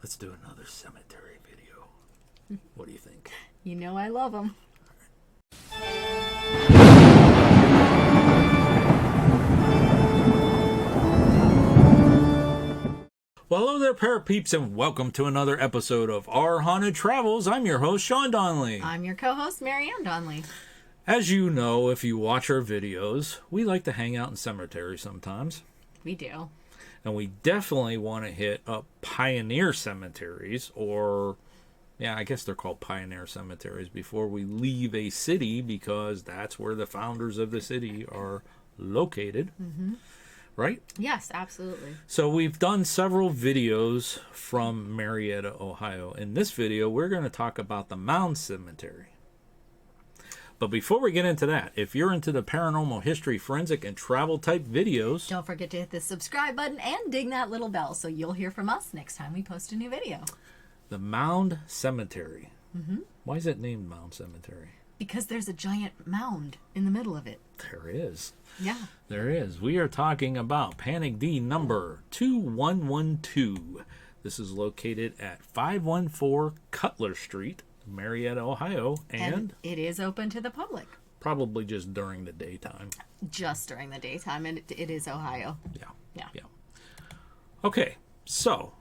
Let's do another cemetery video. What do you think? You know I love them. Well, hello there, parapeeps, and welcome to another episode of Our Haunted Travels. I'm your host, Sean Donnelly. I'm your co-host, Marianne Donnelly. As you know, if you watch our videos, we like to hang out in cemeteries sometimes. We do. And we definitely want to hit up pioneer cemeteries, or, yeah, I guess they're called pioneer cemeteries, before we leave a city, because that's where the founders of the city are located. Mm-hmm. Right? Yes, absolutely. So we've done several videos from Marietta, Ohio. In this video, we're going to talk about the Mound Cemetery. But before we get into that, if you're into the paranormal history, forensic, and travel type videos, don't forget to hit the subscribe button and ding that little bell so you'll hear from us next time we post a new video. The Mound Cemetery. Mm-hmm. Why is it named Mound Cemetery? Because there's a giant mound in the middle of it. There is. Yeah. There is. We are talking about Panic D number 2112. This is located at 514 Cutler Street, Marietta, Ohio. And it is open to the public. Probably just during the daytime. Just during the daytime, and it is Ohio. Yeah. Okay, so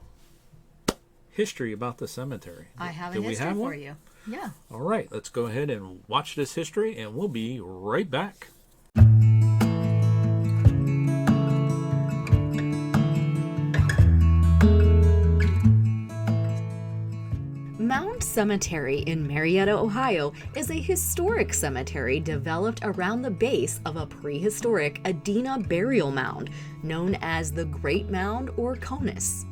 history about the cemetery. I have a history for you. Yeah. All right, let's go ahead and watch this history, and we'll be right back. Mound Cemetery in Marietta, Ohio is a historic cemetery developed around the base of a prehistoric Adena burial mound known as the Great Mound or Conus.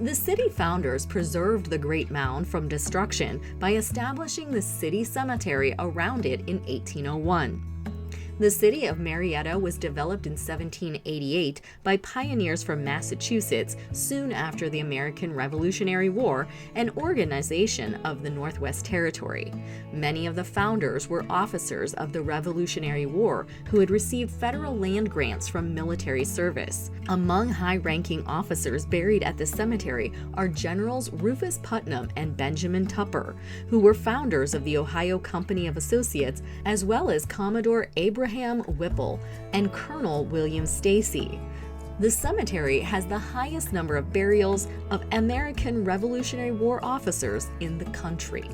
The city founders preserved the Great Mound from destruction by establishing the city cemetery around it in 1801. The city of Marietta was developed in 1788 by pioneers from Massachusetts soon after the American Revolutionary War, an organization of the Northwest Territory. Many of the founders were officers of the Revolutionary War who had received federal land grants from military service. Among high-ranking officers buried at the cemetery are Generals Rufus Putnam and Benjamin Tupper, who were founders of the Ohio Company of Associates, as well as Commodore Abraham Whipple and Colonel William Stacy. The cemetery has the highest number of burials of American Revolutionary War officers in the country.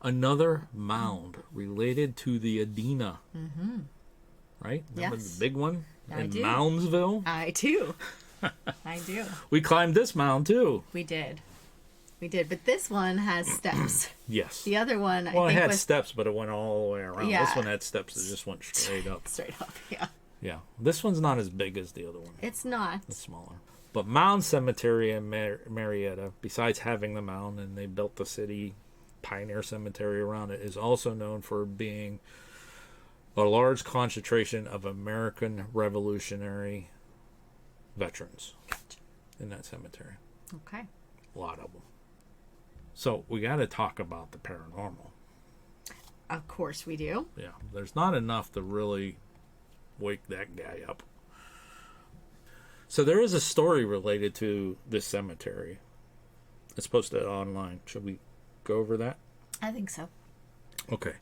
Another mound related to the Adena. Mm-hmm. Right? That was Yes. the big one I in do. Moundsville. I do. I do. We climbed this mound too. We did. But this one has steps. Yes. The other one, Well, I it think, had was steps, but it went all the way around. Yeah. This one had steps that just went straight up. straight up. Yeah. Yeah. This one's not as big as the other one. It's not. It's smaller. But Mound Cemetery in Marietta, besides having the mound, and they built the city Pioneer Cemetery around it, is also known for being a large concentration of American Revolutionary veterans in that cemetery. Okay. A lot of them. So we got to talk about the paranormal. Of course we do. Yeah, there's not enough to really wake that guy up. So there is a story related to this cemetery. It's posted online. Should we go over that? I think so. Okay.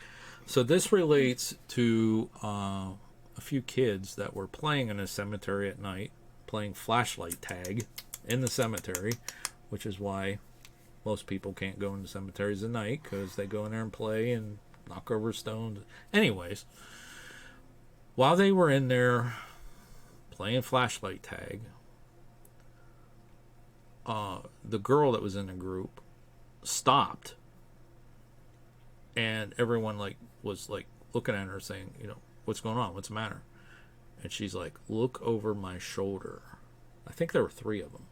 So this relates to a few kids that were playing in a cemetery at night, playing flashlight tag in the cemetery, which is why most people can't go into cemeteries at night, because they go in there and play and knock over stones. Anyways, while they were in there playing flashlight tag, the girl that was in the group stopped, and everyone was looking at her saying, what's going on? What's the matter? And she's like, look over my shoulder. I think there were 3 of them.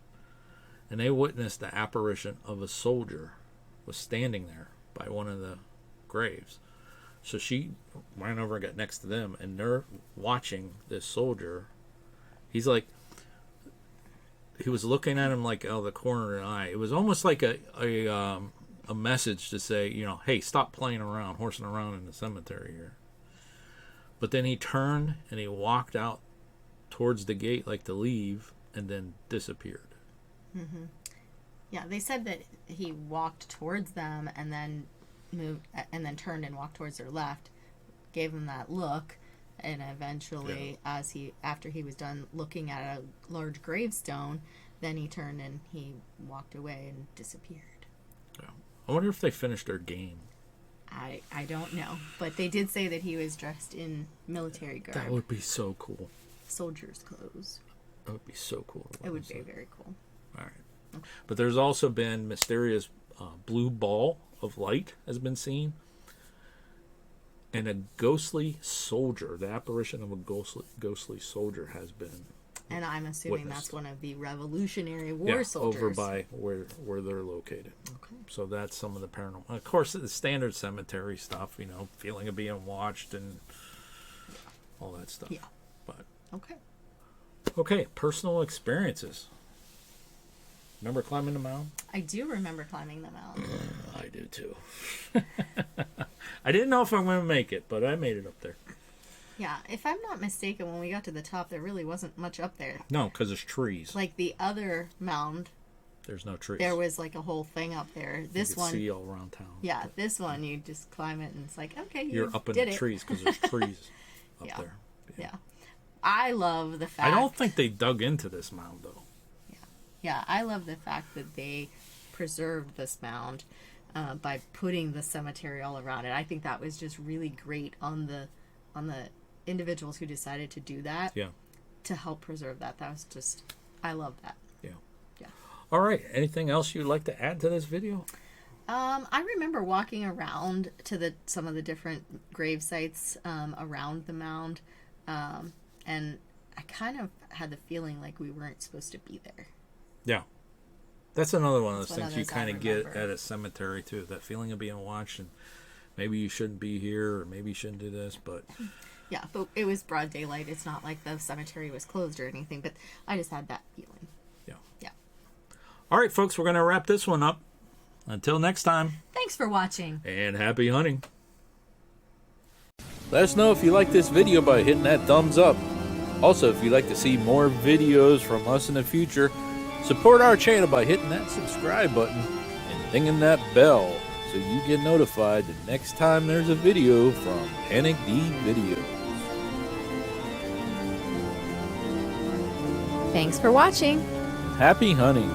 And they witnessed the apparition of a soldier was standing there by one of the graves. So she ran over and got next to them, and they're watching this soldier. He's like, he was looking at him like out of the corner of an eye. It was almost like a message to say, hey, stop playing around, horsing around in the cemetery here. But then he turned and he walked out towards the gate like to leave, and then disappeared. Mm-hmm. Yeah, they said that he walked towards them and then moved, and then turned and walked towards their left, gave them that look, and eventually, after he was done looking at a large gravestone, then he turned and he walked away and disappeared. Yeah. I wonder if they finished their game. I don't know, but they did say that he was dressed in military garb. That would be so cool. Soldier's clothes. That would be so cool. It would be very cool. All right. Okay. But there's also been mysterious blue ball of light has been seen. And a ghostly soldier, the apparition of a ghostly soldier has been And I'm assuming witnessed. That's one of the Revolutionary War soldiers. Over by where they're located. Okay. So that's some of the paranormal. Of course, the standard cemetery stuff, feeling of being watched and all that stuff. Yeah. But okay, personal experiences. Remember climbing the mound? I do remember climbing the mound. I do too. I didn't know if I'm going to make it, but I made it up there. Yeah, if I'm not mistaken, when we got to the top, there really wasn't much up there. No, because there's trees. Like the other mound, there's no trees. there was like a whole thing up there. This you can one, see all around town. yeah, this one you just climb it and it's like, okay, You're up in did the it. trees because there's trees up Yeah. there. Yeah, I love the fact. I don't think they dug into this mound though. Yeah, I love the fact that they preserved this mound by putting the cemetery all around it. I think that was just really great on the individuals who decided to do that. Yeah. To help preserve that. That was just, I love that. Yeah. Yeah. All right. Anything else you'd like to add to this video? I remember walking around to some of the different grave sites around the mound, and I kind of had the feeling like we weren't supposed to be there. Yeah. That's another one of those That's one things of you those I kind of get remember. at a cemetery too. That feeling of being watched, and maybe you shouldn't be here, or maybe you shouldn't do this, but Yeah, but it was broad daylight. It's not like the cemetery was closed or anything, but I just had that feeling. yeah. Yeah. All right, folks, we're going to wrap this one up. Until next time, Thanks for watching. and happy hunting. Let us know if you like this video by hitting that thumbs up. Also, if you'd like to see more videos from us in the future, support our channel by hitting that subscribe button and dinging that bell so you get notified the next time there's a video from Panic D Videos. Thanks for watching. Happy hunting.